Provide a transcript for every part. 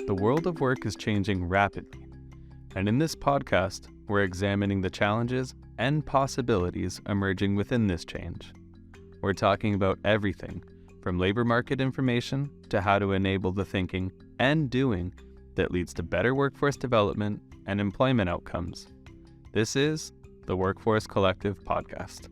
The world of work is changing rapidly, and in this podcast, we're examining the challenges and possibilities emerging within this change. We're talking about everything from labor market information to how to enable the thinking and doing that leads to better workforce development and employment outcomes. This is the Workforce Collective podcast.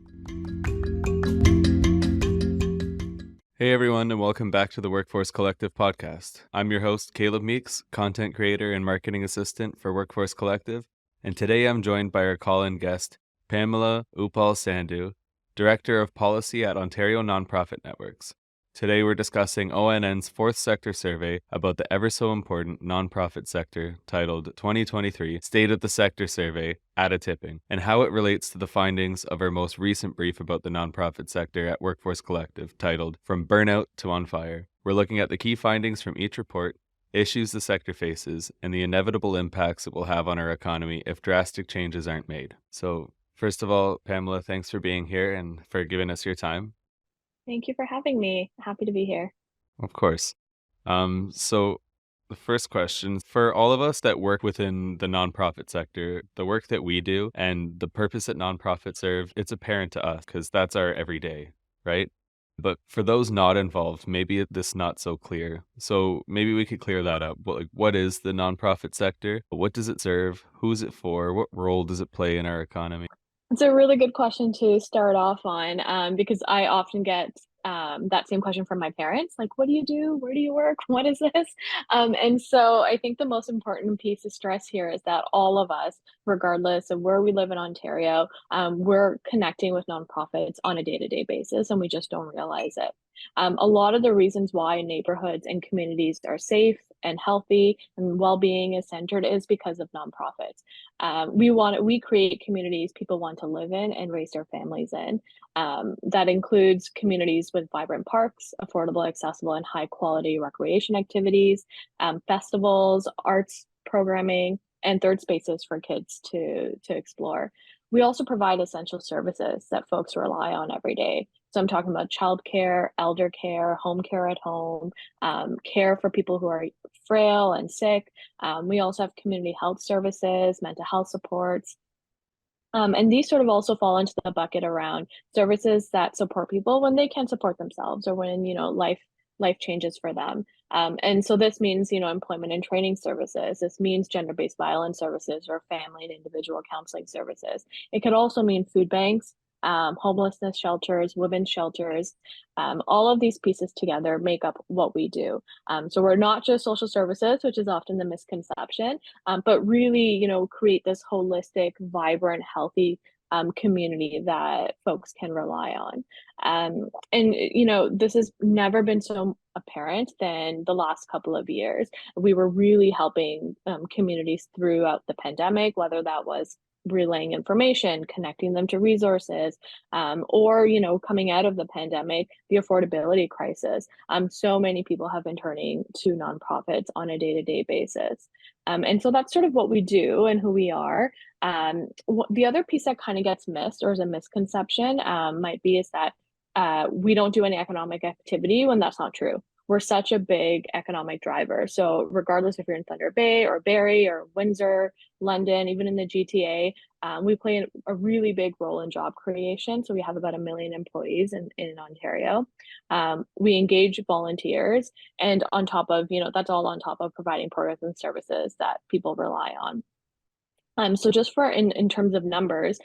Hey everyone, and welcome back to the Workforce Collective podcast. I'm your host, Caleb Meeks, content creator and marketing assistant for Workforce Collective, and today I'm joined by our call-in guest, Pamela Uppal-Sandhu, Director of Policy at Ontario Nonprofit Networks. Today we're discussing ONN's fourth sector survey about the ever-so-important nonprofit sector titled 2023 State of the Sector Survey at a Tipping, and how it relates to the findings of our most recent brief about the nonprofit sector at Workforce Collective titled From Burnout to On Fire. We're looking at the key findings from each report, issues the sector faces, and the inevitable impacts it will have on our economy if drastic changes aren't made. So, first of all, Pamela, thanks for being here and for giving us your time. Thank you for having me. Happy to be here. Of course. So the first question, for all of us that work within the nonprofit sector, the work that we do and the purpose that nonprofits serve, it's apparent to us because that's our everyday, right? But for those not involved, maybe this not so clear. So maybe we could clear that up. What is the nonprofit sector? What does it serve? Who's it for? What role does it play in our economy? It's a really good question to start off on, because I often get that same question from my parents, like, "What do you do? Where do you work? What is this?" And so I think the most important piece to stress here is that all of us, regardless of where we live in Ontario, we're connecting with nonprofits on a day-to-day basis, and we just don't realize it. A lot of the reasons why neighborhoods and communities are safe and healthy and well-being is centered is because of nonprofits. We create communities people want to live in and raise their families in. That includes communities with vibrant parks, affordable, accessible, and high quality recreation activities, festivals, arts programming, and third spaces for kids to explore. We also provide essential services that folks rely on every day. So I'm talking about childcare, elder care, home care at home, care for people who are frail and sick. We also have community health services, mental health supports, and these sort of also fall into the bucket around services that support people when they can't support themselves or when, life changes for them. And so this means, employment and training services. This means gender-based violence services or family and individual counseling services. It could also mean food banks, homelessness shelters, women's shelters. All of these pieces together make up what we do. So we're not just social services, which is often the misconception, but really, create this holistic, vibrant, healthy community that folks can rely on. And this has never been so apparent than the last couple of years. We were really helping communities throughout the pandemic, whether that was relaying information, connecting them to resources, or, coming out of the pandemic, the affordability crisis. So many people have been turning to nonprofits on a day-to-day basis. And so that's sort of what we do and who we are. The other piece that kind of gets missed or is a misconception might be is that we don't do any economic activity when that's not true. We're such a big economic driver. So regardless if you're in Thunder Bay or Barrie or Windsor, London, even in the GTA, we play a really big role in job creation. So we have about 1 million employees in Ontario. We engage volunteers, and on top of, that's all on top of providing products and services that people rely on. So just in terms of numbers,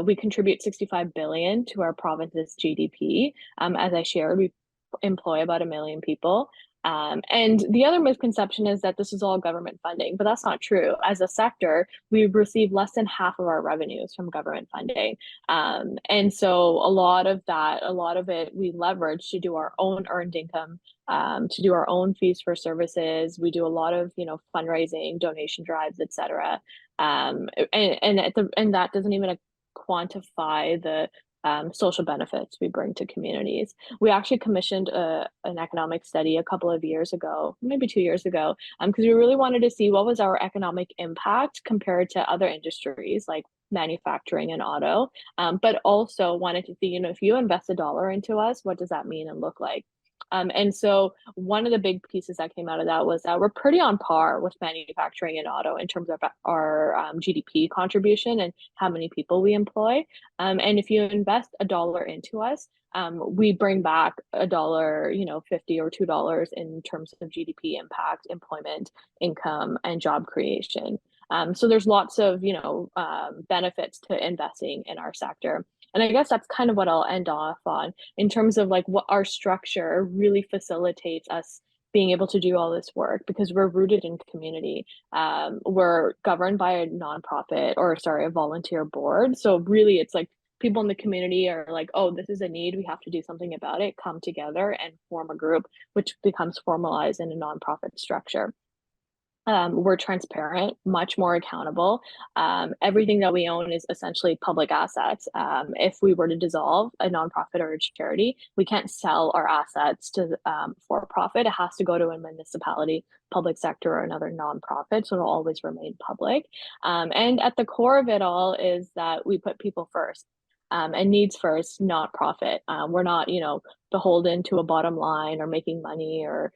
we contribute 65 billion to our province's GDP. As I shared, we employ about 1 million people. And the other misconception is that this is all government funding, but that's not true. As a sector, we receive less than half of our revenues from government funding. And so a lot of it, we leverage to do our own earned income, to do our own fees for services. We do a lot of, fundraising, donation drives, et cetera. And that doesn't even quantify the social benefits we bring to communities. We actually commissioned an economic study a couple of years ago, maybe 2 years ago, because we really wanted to see what was our economic impact compared to other industries like manufacturing and auto, but also wanted to see, if you invest $1 into us, what does that mean and look like? And so one of the big pieces that came out of that was that we're pretty on par with manufacturing and auto in terms of our GDP contribution and how many people we employ. And if you invest $1 into us, we bring back $1, 50 or $2 in terms of GDP impact, employment, income, and job creation. So there's lots of benefits to investing in our sector. And I guess that's kind of what I'll end off on in terms of like what our structure really facilitates us being able to do all this work because we're rooted in community. We're governed by a nonprofit or sorry, a volunteer board. So really it's like people in the community are like, oh, this is a need. We have to do something about it, come together and form a group, which becomes formalized in a nonprofit structure. We're transparent, much more accountable. Everything that we own is essentially public assets. If we were to dissolve a nonprofit or a charity, we can't sell our assets to for profit. It has to go to a municipality, public sector, or another nonprofit. So it'll always remain public. And at the core of it all is that we put people first. And needs first, not profit. We're not, beholden to a bottom line or making money or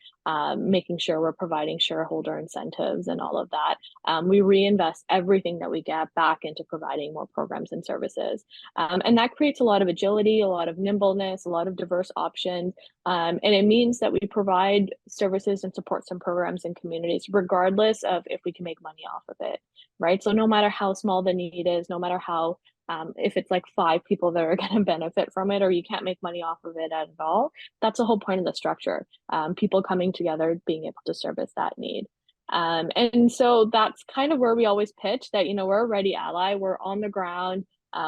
making sure we're providing shareholder incentives and all of that. We reinvest everything that we get back into providing more programs and services. And that creates a lot of agility, a lot of nimbleness, a lot of diverse options. And it means that we provide services and supports and programs in communities, regardless of if we can make money off of it, right? So no matter how small the need is, no matter how if it's like 5 people that are going to benefit from it, or you can't make money off of it at all, that's the whole point of the structure. People coming together, being able to service that need. And so that's kind of where we always pitch that, we're a ready ally, we're on the ground.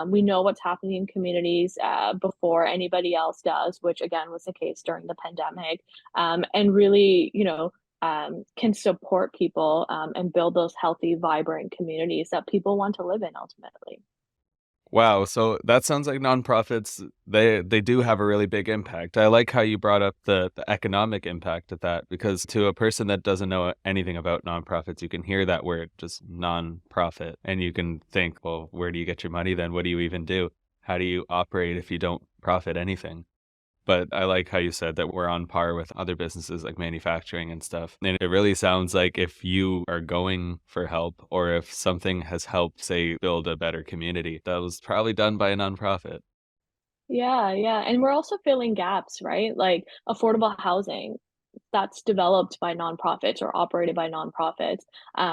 We know what's happening in communities before anybody else does, which again was the case during the pandemic, and really, can support people and build those healthy, vibrant communities that people want to live in ultimately. Wow, so that sounds like nonprofits, they do have a really big impact. I like how you brought up the economic impact of that because to a person that doesn't know anything about nonprofits, you can hear that word, just nonprofit, and you can think, well, where do you get your money then? What do you even do? How do you operate if you don't profit anything? But I like how you said that we're on par with other businesses like manufacturing and stuff. And it really sounds like if you are going for help or if something has helped, say, build a better community, that was probably done by a nonprofit. Yeah, yeah, and we're also filling gaps, right? Like affordable housing that's developed by nonprofits or operated by nonprofits.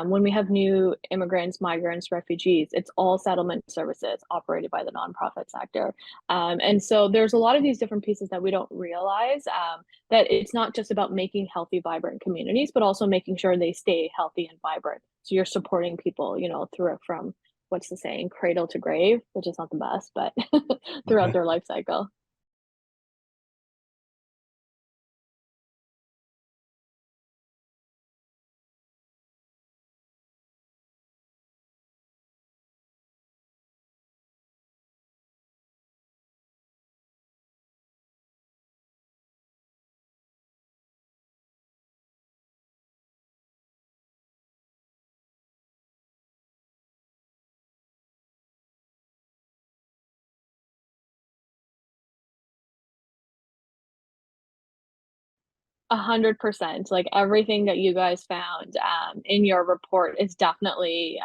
When we have new immigrants, migrants, refugees, it's all settlement services operated by the nonprofit sector. And so there's a lot of these different pieces that we don't realize that it's not just about making healthy, vibrant communities, but also making sure they stay healthy and vibrant. So you're supporting people, through from what's the saying, cradle to grave, which is not the best, but throughout their life cycle. 100%. Like everything that you guys found in your report is definitely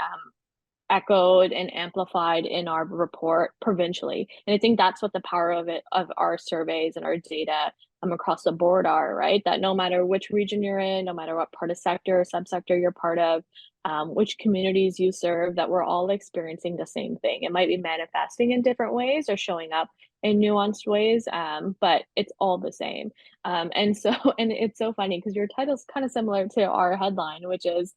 echoed and amplified in our report provincially. And I think that's what the power of it of our surveys and our data across the board are, right? That no matter which region you're in, no matter what part of sector, subsector you're part of, which communities you serve, that we're all experiencing the same thing. It might be manifesting in different ways or showing up in nuanced ways, but it's all the same. And so, and it's so funny because your title's kind of similar to our headline, which is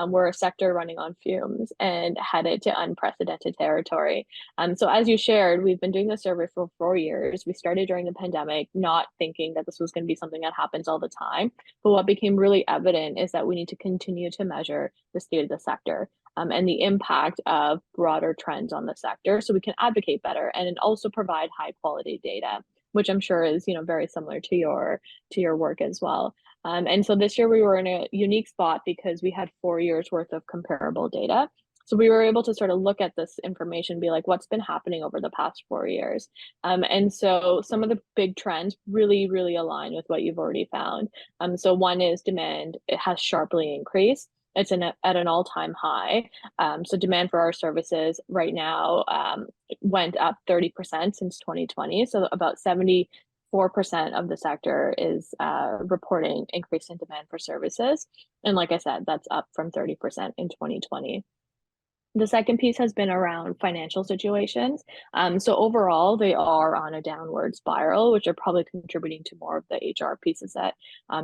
we're a sector running on fumes and headed to unprecedented territory. So as you shared, we've been doing the survey for 4 years. We started during the pandemic, not thinking that this was going to be something that happens all the time. But what became really evident is that we need to continue to measure the state of the sector. And the impact of broader trends on the sector so we can advocate better and also provide high quality data, which I'm sure is very similar to your work as well. And so this year we were in a unique spot because we had 4 years worth of comparable data. So we were able to sort of look at this information, be like, what's been happening over the past 4 years? And so some of the big trends really, really align with what you've already found. So one is demand, it has sharply increased. It's at an all-time high. So demand for our services right now went up 30% since 2020. So about 74% of the sector is reporting increase in demand for services. And like I said, that's up from 30% in 2020. The second piece has been around financial situations. So overall, they are on a downward spiral, which are probably contributing to more of the HR pieces that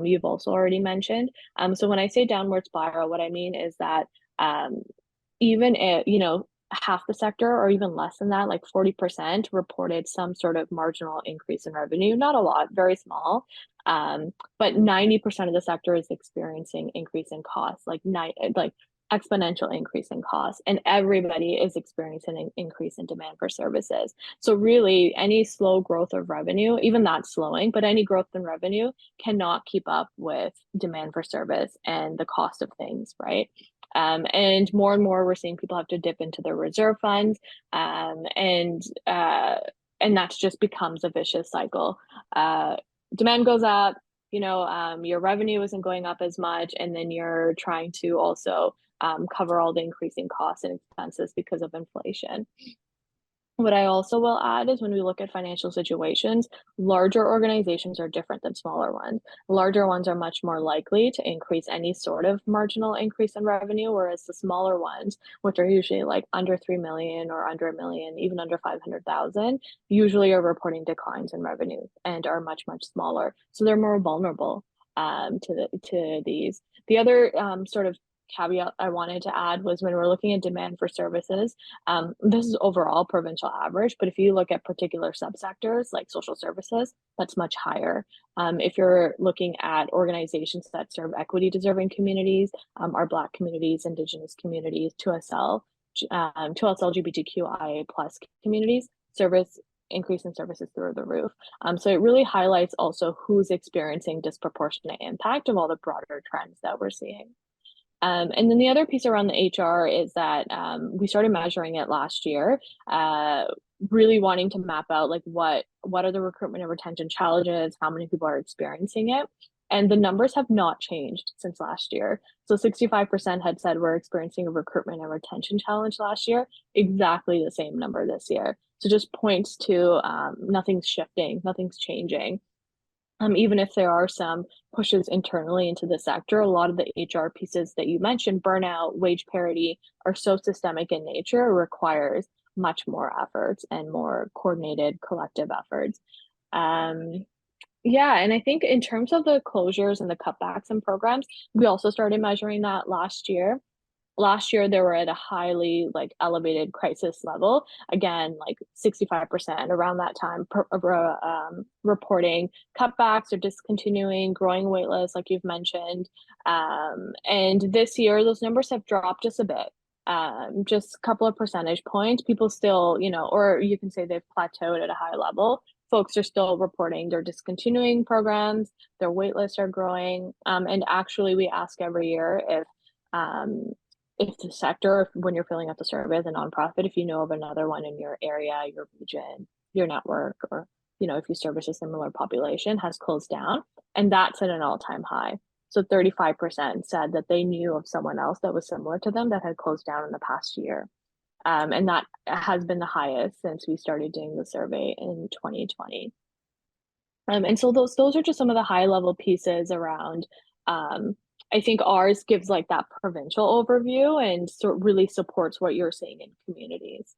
you've also already mentioned. So when I say downward spiral, what I mean is that even if, half the sector or even less than that, like 40% reported some sort of marginal increase in revenue. Not a lot, very small. But 90% of the sector is experiencing increase in costs, like exponential increase in costs, and everybody is experiencing an increase in demand for services. So really, any slow growth of revenue, even that slowing, but any growth in revenue cannot keep up with demand for service and the cost of things, right? And more we're seeing people have to dip into their reserve funds, and that just becomes a vicious cycle. Demand goes up, your revenue isn't going up as much, and then you're trying to also cover all the increasing costs and expenses because of inflation. What I also will add is when we look at financial situations, larger organizations are different than smaller ones. Larger ones are much more likely to increase any sort of marginal increase in revenue, whereas the smaller ones, which are usually like under 3 million or under a million, even under 500,000, usually are reporting declines in revenue and are much, much smaller. So they're more vulnerable to these. The other sort of caveat I wanted to add was when we're looking at demand for services, this is overall provincial average, but if you look at particular subsectors like social services, that's much higher. If you're looking at organizations that serve equity deserving communities, our Black communities, Indigenous communities, 2SL, 2SL LGBTQIA plus communities, service increase in services through the roof. So it really highlights also who's experiencing disproportionate impact of all the broader trends that we're seeing. And then the other piece around the HR is that we started measuring it last year, really wanting to map out like what are the recruitment and retention challenges, how many people are experiencing it. And the numbers have not changed since last year. So 65% had said we're experiencing a recruitment and retention challenge last year, exactly the same number this year. So just points to nothing's shifting, nothing's changing. Even if there are some pushes internally into the sector, a lot of the HR pieces that you mentioned, burnout, wage parity, are so systemic in nature, it requires much more efforts and more coordinated collective efforts. Yeah, and I think in terms of the closures and the cutbacks and programs, we also started measuring that last year. Last year, they were at a highly like elevated crisis level. Again, like 65% around that time reporting cutbacks or discontinuing, growing waitlists, like you've mentioned. And this year, those numbers have dropped just a bit. Just a couple of percentage points. People still, or you can say they've plateaued at a high level. Folks are still reporting they're discontinuing programs, their waitlists are growing. And actually, we ask every year if the sector, when you're filling out the survey as a nonprofit, if you know of another one in your area, your region, your network, or if you service a similar population, has closed down, and that's at an all-time high. So 35% said that they knew of someone else that was similar to them that had closed down in the past year. And that has been the highest since we started doing the survey in 2020. And so those are just some of the high level pieces around. I think ours gives like that provincial overview and sort really supports what you're seeing in communities.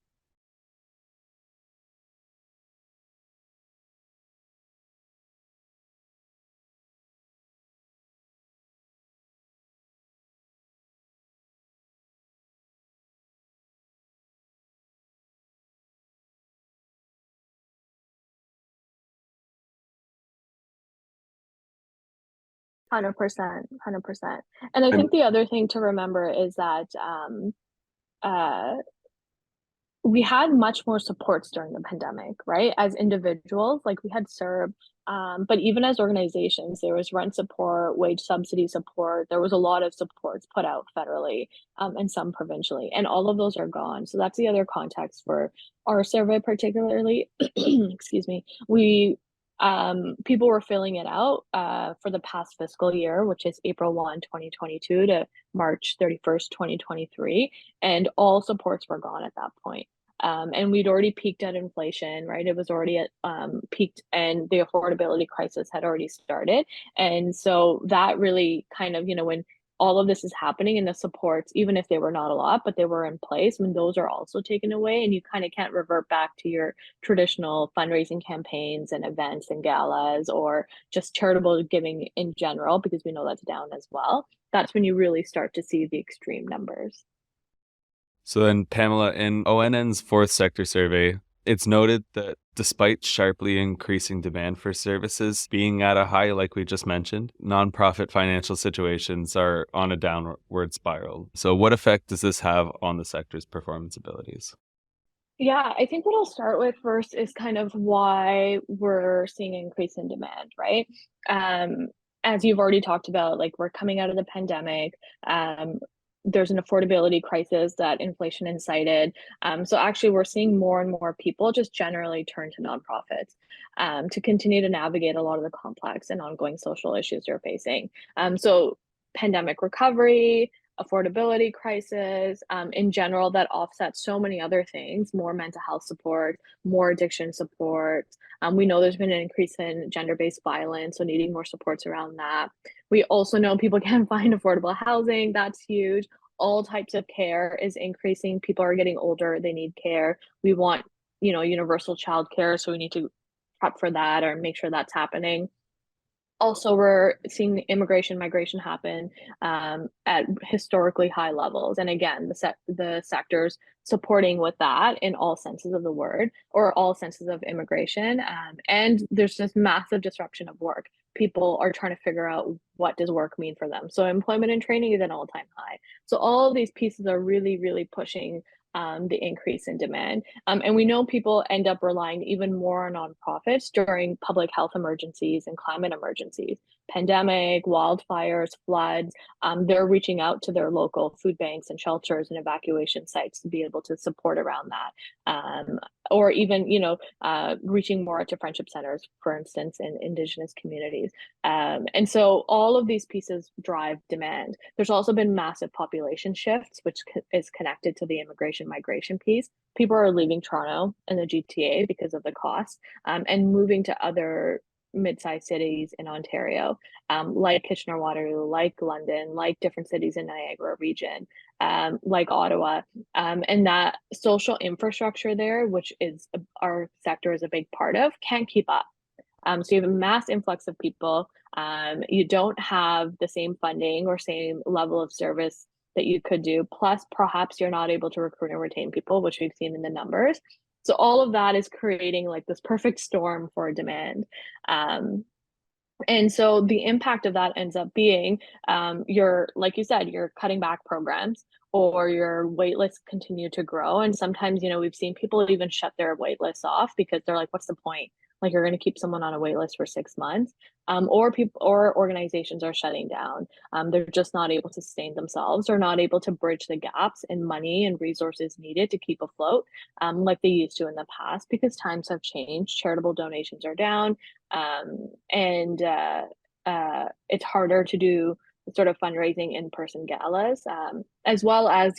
Yeah. 100%, 100%. And I And think the other thing to remember is that uh, we had much more supports during the pandemic, right? As individuals, like we had CERB, But even as organizations, there was rent support, wage subsidy support. There was a lot of supports put out federally, and some provincially, and all of those are gone. So that's the other context for our survey, particularly. Excuse me. People were filling it out for the past fiscal year, which is April 1, 2022 to March 31st, 2023, and all supports were gone at that point. And we'd already peaked at inflation, right? It was already at peaked, and the affordability crisis had already started. And so that really kind of, when all of this is happening and the supports, even if they were not a lot, but they were in place, when those are also taken away, and you kind of can't revert back to your traditional fundraising campaigns and events and galas or just charitable giving in general, because we know that's down as well. That's when you really start to see the extreme numbers. So then, Pamela, in ONN's fourth sector survey, it's noted that despite sharply increasing demand for services being at a high, like we just mentioned, nonprofit financial situations are on a downward spiral. So, what effect does this have on the sector's performance abilities? Yeah, I think what I'll start with first is kind of why we're seeing an increase in demand, right? Um, as you've already talked about, like we're coming out of the pandemic. Um, there's an affordability crisis that inflation incited. So actually, we're seeing more and more people just generally turn to nonprofits to continue to navigate a lot of the complex and ongoing social issues they're facing. So pandemic recovery, affordability crisis, in general, that offsets so many other things, more mental health support, more addiction support. We know there's been an increase in gender-based violence, so needing more supports around that. We also know people can't find affordable housing. That's huge. All types of care is increasing. People are getting older. They need care. We want, universal childcare, so we need to prep for that or make sure that's happening. Also, we're seeing immigration, migration happen at historically high levels, and again, the sectors supporting with that in all senses of the word, or all senses of immigration. And there's this massive disruption of work. People are trying to figure out what does work mean for them. So employment and training is an all-time high. So all of these pieces are really, really pushing the increase in demand. And we know people end up relying even more on nonprofits during public health emergencies and climate emergencies, pandemic, wildfires, floods. They're reaching out to their local food banks and shelters and evacuation sites to be able to support around that. Or even, reaching more to friendship centers, for instance, in Indigenous communities. And so all of these pieces drive demand. There's also been massive population shifts, which is connected to the immigration migration piece. People are leaving Toronto and the GTA because of the cost, and moving to other mid-sized cities in Ontario, like Kitchener-Waterloo, like London, like different cities in Niagara region, like Ottawa. And that social infrastructure there, which is our sector is a big part of, can't keep up. So you have a mass influx of people. You don't have the same funding or same level of service that you could do. Plus, perhaps you're not able to recruit and retain people, which we've seen in the numbers. So all of that is creating like this perfect storm for demand. And so the impact of that ends up being you're, like you said, you're cutting back programs, or your wait lists continue to grow. And sometimes, we've seen people even shut their wait lists off because they're like, what's the point? Like, you're going to keep someone on a wait list for 6 months. Or people or organizations are shutting down. They're just not able to sustain themselves, or not able to bridge the gaps in money and resources needed to keep afloat, like they used to in the past, because times have changed. Charitable donations are down, and it's harder to do sort of fundraising in-person galas, as well as,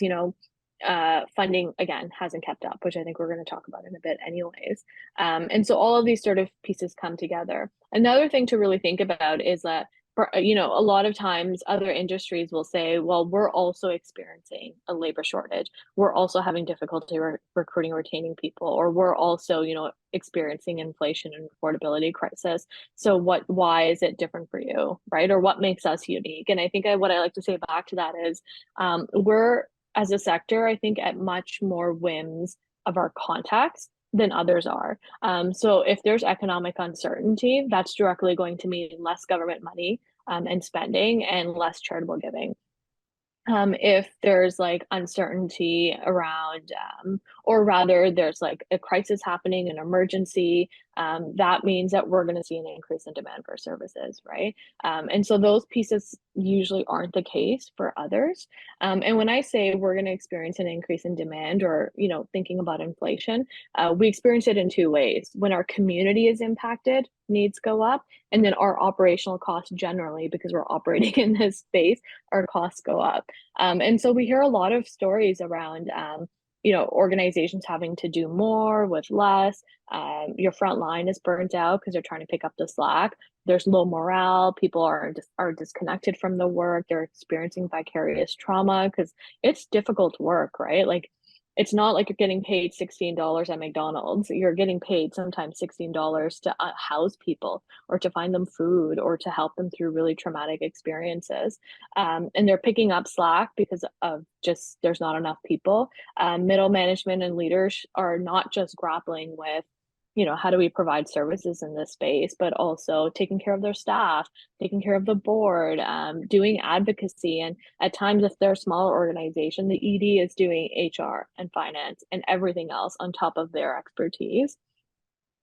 funding again hasn't kept up, which I think we're going to talk about in a bit anyways. And so all of these sort of pieces come together. Another thing to really think about is that, a lot of times other industries will say, well, we're also experiencing a labor shortage. We're also having difficulty recruiting, retaining people, or we're also, experiencing inflation and affordability crisis. So why is it different for you, right? Or what makes us unique? And I think what I like to say back to that is, we're, as a sector, I think, at much more whims of our contacts than others are. So if there's economic uncertainty, that's directly going to mean less government money and spending, and less charitable giving. If there's like uncertainty around, or rather there's like a crisis happening, an emergency, that means that we're going to see an increase in demand for services, right? And so those pieces usually aren't the case for others. And when I say we're going to experience an increase in demand, or thinking about inflation, we experience it in two ways. When our community is impacted, needs go up, and then our operational costs generally, because we're operating in this space, our costs go up. And so we hear a lot of stories around organizations having to do more with less. Your front line is burnt out because they're trying to pick up the slack. There's low morale. People are disconnected from the work. They're experiencing vicarious trauma because it's difficult work, right? Like, it's not like you're getting paid $16 at McDonald's. You're getting paid sometimes $16 to house people, or to find them food, or to help them through really traumatic experiences. And they're picking up slack because of just there's not enough people. Middle management and leaders are not just grappling with how do we provide services in this space, but also taking care of their staff, taking care of the board, doing advocacy. And at times, if they're a smaller organization, the ED is doing HR and finance and everything else on top of their expertise.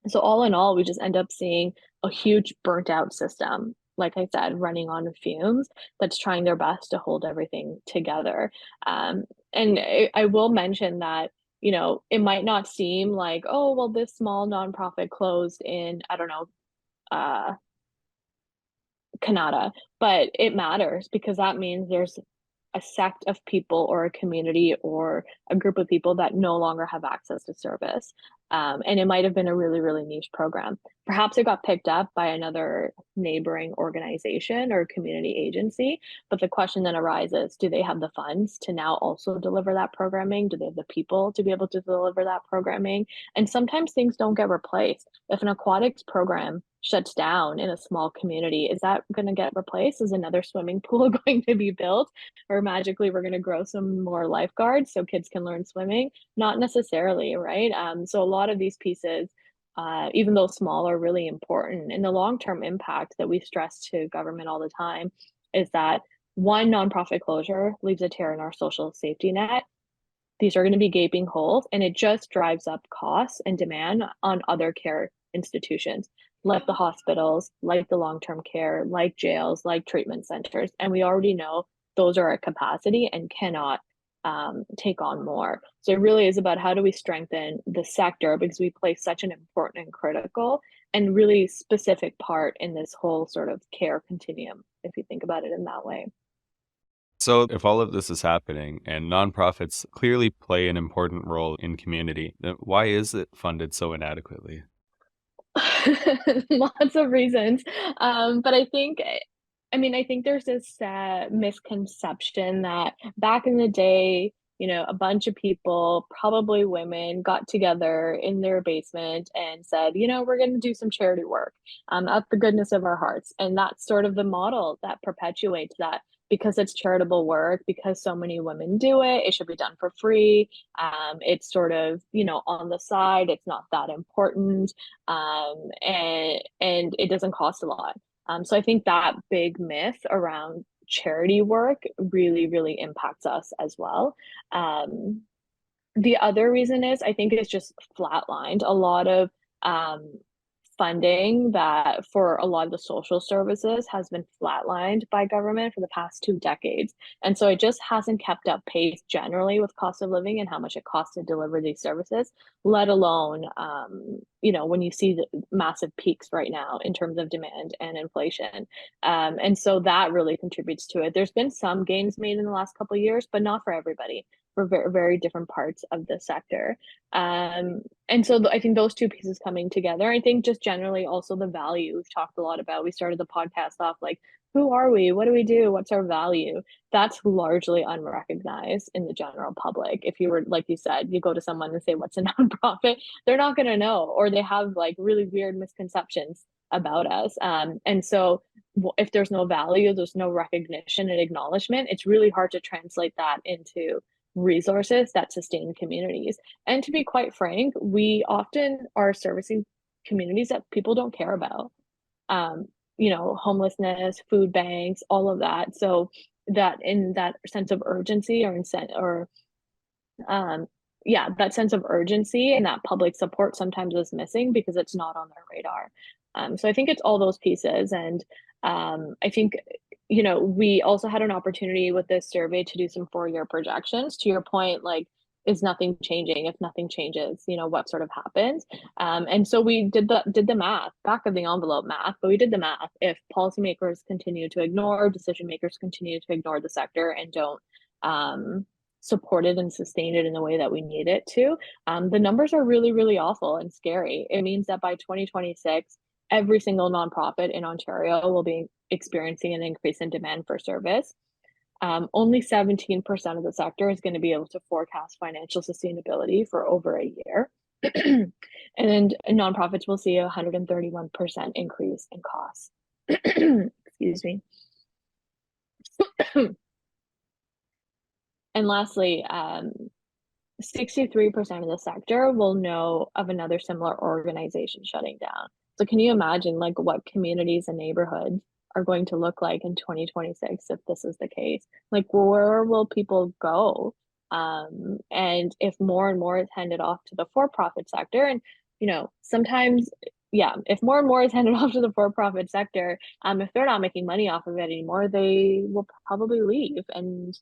So all in all, we just end up seeing a huge burnt out system, like I said, running on fumes, that's trying their best to hold everything together. And I will mention that, it might not seem like, oh, well, this small nonprofit closed in, I don't know, uh, Canada, but it matters, because that means there's a sect of people, or a community, or a group of people that no longer have access to service. And it might have been a really, really niche program. Perhaps it got picked up by another neighboring organization or community agency. But the question then arises, do they have the funds to now also deliver that programming? Do they have the people to be able to deliver that programming? And sometimes things don't get replaced. If an aquatics program shuts down in a small community, is that going to get replaced? Is another swimming pool going to be built? Or magically we're going to grow some more lifeguards so kids can learn swimming? Not necessarily, right? So a lot of these pieces, even though small, are really important. And the long-term impact that we stress to government all the time is that one nonprofit closure leaves a tear in our social safety net. These are going to be gaping holes, and it just drives up costs and demand on other care institutions, like the hospitals, like the long-term care, like jails, like treatment centers. And we already know those are at capacity and cannot take on more. So it really is about, how do we strengthen the sector, because we play such an important and critical and really specific part in this whole sort of care continuum, if you think about it in that way. So, if all of this is happening and nonprofits clearly play an important role in community, then why is it funded so inadequately? Lots of reasons. But I think there's this misconception that back in the day, a bunch of people, probably women, got together in their basement and said, we're going to do some charity work out the goodness of our hearts. And that's sort of the model that perpetuates that, because it's charitable work, because so many women do it, it should be done for free. It's sort of, on the side, it's not that important, and it doesn't cost a lot. So I think that big myth around charity work really, really impacts us as well. Um, the other reason is, I think it's just flatlined. A lot of funding that for a lot of the social services has been flatlined by government for the past 2 decades. And so it just hasn't kept up pace generally with cost of living and how much it costs to deliver these services, let alone, when you see the massive peaks right now in terms of demand and inflation. And so that really contributes to it. There's been some gains made in the last couple of years, but not for everybody, for very, very different parts of the sector. And so I think those two pieces coming together, I think just generally also the value we've talked a lot about. We started the podcast off like, who are we? What do we do? What's our value? That's largely unrecognized in the general public. If you were, like you said, you go to someone and say, what's a nonprofit? They're not going to know, or they have like really weird misconceptions about us. And so if there's no value, there's no recognition and acknowledgement, it's really hard to translate that into resources that sustain communities. And to be quite frank, we often are servicing communities that people don't care about. Um, Homelessness, food banks, all of that. So that in that sense of urgency, or um, yeah, that sense of urgency and that public support sometimes is missing because it's not on their radar. So I think it's all those pieces. And I think, we also had an opportunity with this survey to do some 4-year projections. To your point, like, is nothing changing? If nothing changes, what sort of happens? And so we did the math, back of the envelope math, but we did the math. If policymakers continue to ignore, decision makers continue to ignore the sector and don't um, support it and sustain it in the way that we need it to, the numbers are really, really awful and scary. It means that by 2026, every single nonprofit in Ontario will be experiencing an increase in demand for service. Only 17% of the sector is going to be able to forecast financial sustainability for over a year. And nonprofits will see a 131% increase in costs. Excuse me. And lastly, 63% of the sector will know of another similar organization shutting down. So can you imagine like what communities and neighborhoods are going to look like in 2026 if this is the case? Like where will people go? And if more and more is handed off to the for-profit sector, and sometimes, yeah, if more and more is handed off to the for-profit sector, if they're not making money off of it anymore, they will probably leave. And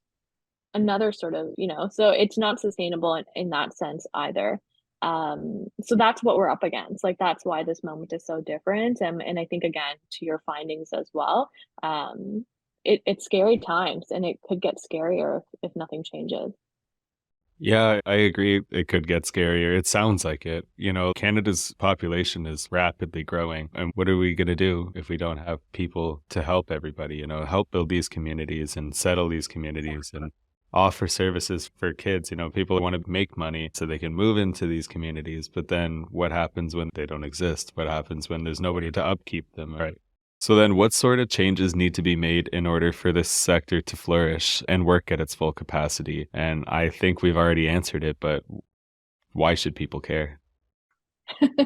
another sort of, so it's not sustainable in that sense either. So that's what we're up against. Like that's why this moment is so different. And I think again, to your findings as well, it's scary times and it could get scarier if nothing changes. Yeah, I agree. It could get scarier. It sounds like it. Canada's population is rapidly growing. And what are we going to do if we don't have people to help everybody, help build these communities and settle these communities and offer services for kids? People want to make money so they can move into these communities. But then what happens when they don't exist? What happens when there's nobody to upkeep them? Right. So then what sort of changes need to be made in order for this sector to flourish and work at its full capacity? And I think we've already answered it, but why should people care?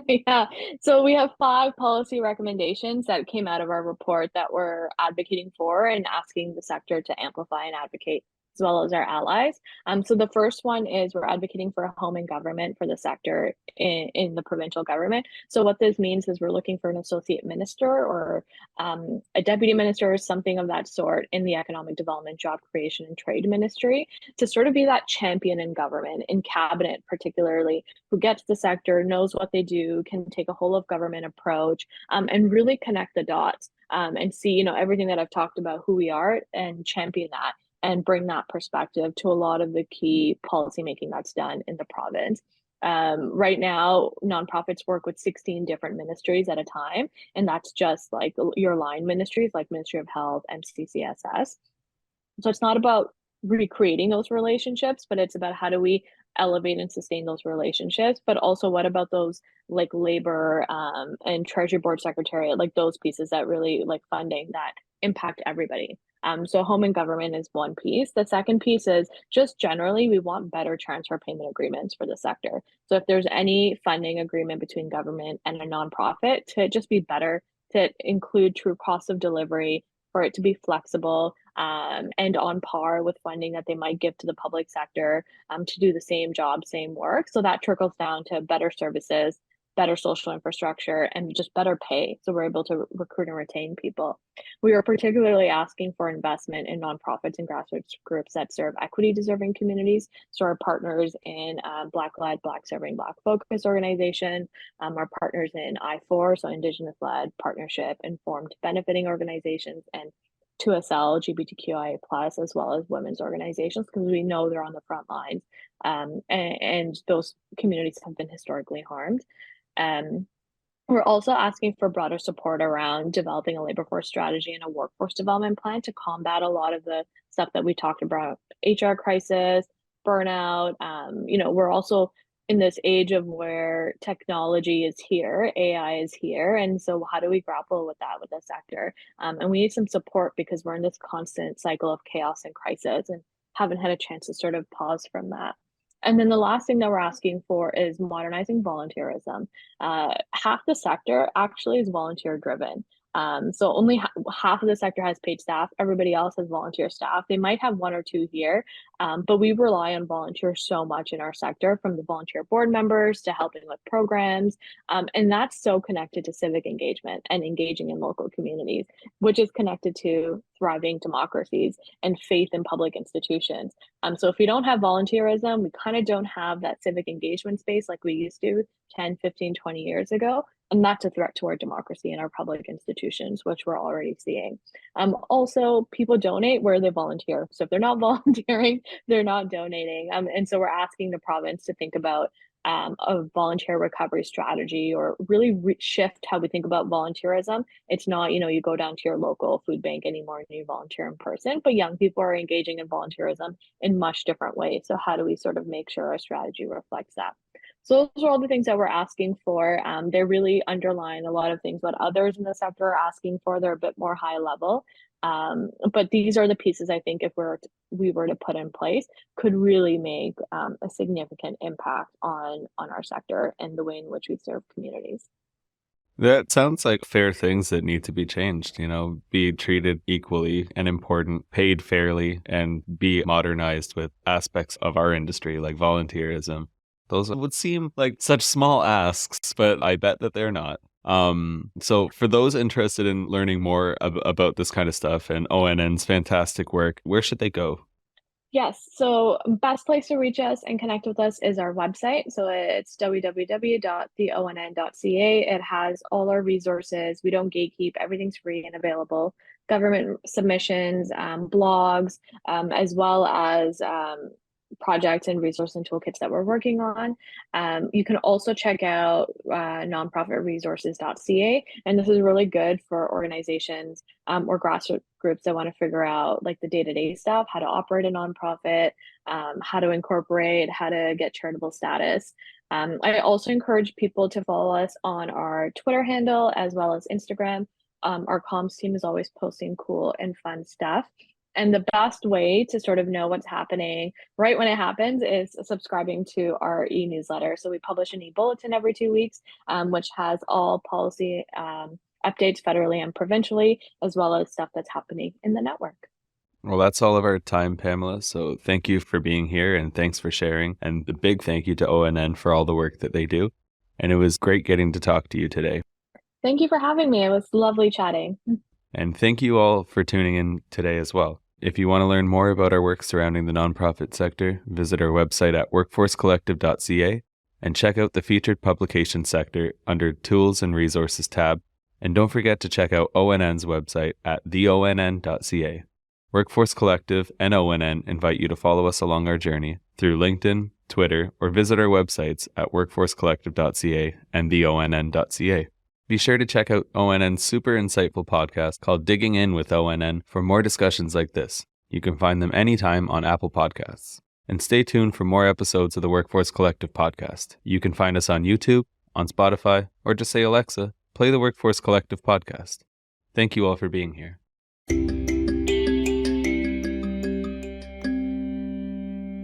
Yeah. So we have 5 policy recommendations that came out of our report that we're advocating for and asking the sector to amplify and advocate, as well as our allies. So the first one is we're advocating for a home and government for the sector in the provincial government. So what this means is we're looking for an associate minister or a deputy minister or something of that sort in the economic development, job creation, and trade ministry to sort of be that champion in government, in cabinet particularly, who gets the sector, knows what they do, can take a whole of government approach, and really connect the dots, and see, everything that I've talked about, who we are, and champion that and bring that perspective to a lot of the key policymaking that's done in the province. Right now, nonprofits work with 16 different ministries at a time, and that's just like your line ministries, like Ministry of Health, MCCSS. So it's not about recreating those relationships, but it's about how do we elevate and sustain those relationships. But also, what about those like labor and treasury board secretariat, like those pieces that really like funding that impact everybody. So home and government is one piece. The second piece is just generally we want better transfer payment agreements for the sector. So if there's any funding agreement between government and a nonprofit, to just be better, to include true cost of delivery, for it to be flexible, and on par with funding that they might give to the public sector, to do the same job, same work. So that trickles down to better services, better social infrastructure, and just better pay. So we're able to recruit and retain people. We are particularly asking for investment in nonprofits and grassroots groups that serve equity deserving communities. So our partners in Black-led, Black-serving, Black-focused organization, our partners in I4, so Indigenous-led, partnership, informed benefiting organizations, and 2SL, LGBTQIA+, as well as women's organizations, because we know they're on the front lines, and those communities have been historically harmed. Um, we're also asking for broader support around developing a labor force strategy and a workforce development plan to combat a lot of the stuff that we talked about, HR crisis, burnout. We're also in this age of where technology is here, AI is here. And so how do we grapple with that with the sector? And we need some support because we're in this constant cycle of chaos and crisis and haven't had a chance to sort of pause from that. And then the last thing that we're asking for is modernizing volunteerism. Half the sector actually is volunteer driven. So only half of the sector has paid staff. Everybody else has volunteer staff. They might have one or two here, but we rely on volunteers so much in our sector, from the volunteer board members to helping with programs. And that's so connected to civic engagement and engaging in local communities, which is connected to thriving democracies and faith in public institutions. So if we don't have volunteerism, we kind of don't have that civic engagement space like we used to 10, 15, 20 years ago. And that's a threat to our democracy and our public institutions, which we're already seeing. Also, people donate where they volunteer. So if they're not volunteering, they're not donating. And so we're asking the province to think about a volunteer recovery strategy, or really shift how we think about volunteerism. It's not, you go down to your local food bank anymore and you volunteer in person, but young people are engaging in volunteerism in much different ways. So how do we sort of make sure our strategy reflects that? So those are all the things that we're asking for. They really underline a lot of things what others in the sector are asking for. They're a bit more high level. But these are the pieces I think if we were to put in place could really make a significant impact on our sector and the way in which we serve communities. That sounds like fair things that need to be changed, be treated equally and important, paid fairly, and be modernized with aspects of our industry like volunteerism. Those would seem like such small asks, but I bet that they're not. So for those interested in learning more about this kind of stuff and ONN's fantastic work, where should they go? Yes, so best place to reach us and connect with us is our website. So it's www.theonn.ca. It has all our resources. We don't gatekeep, everything's free and available. Government submissions, blogs, as well as projects and resource and toolkits that we're working on. You can also check out nonprofitresources.ca, and this is really good for organizations or grassroots groups that want to figure out like the day-to-day stuff, how to operate a nonprofit, how to incorporate, how to get charitable status. I also encourage people to follow us on our Twitter handle as well as Instagram. Our comms team is always posting cool and fun stuff. And the best way to sort of know what's happening right when it happens is subscribing to our e-newsletter. So we publish an e-bulletin every 2 weeks, which has all policy updates federally and provincially, as well as stuff that's happening in the network. Well, that's all of our time, Pamela. So thank you for being here and thanks for sharing. And a big thank you to ONN for all the work that they do. And it was great getting to talk to you today. Thank you for having me. It was lovely chatting. And thank you all for tuning in today as well. If you want to learn more about our work surrounding the nonprofit sector, visit our website at workforcecollective.ca and check out the featured publication sector under Tools and Resources tab. And don't forget to check out ONN's website at theonn.ca. Workforce Collective and ONN invite you to follow us along our journey through LinkedIn, Twitter, or visit our websites at workforcecollective.ca and theonn.ca. Be sure to check out ONN's super insightful podcast called Digging In with ONN for more discussions like this. You can find them anytime on Apple Podcasts. And stay tuned for more episodes of the Workforce Collective podcast. You can find us on YouTube, on Spotify, or just say, Alexa, play the Workforce Collective podcast. Thank you all for being here.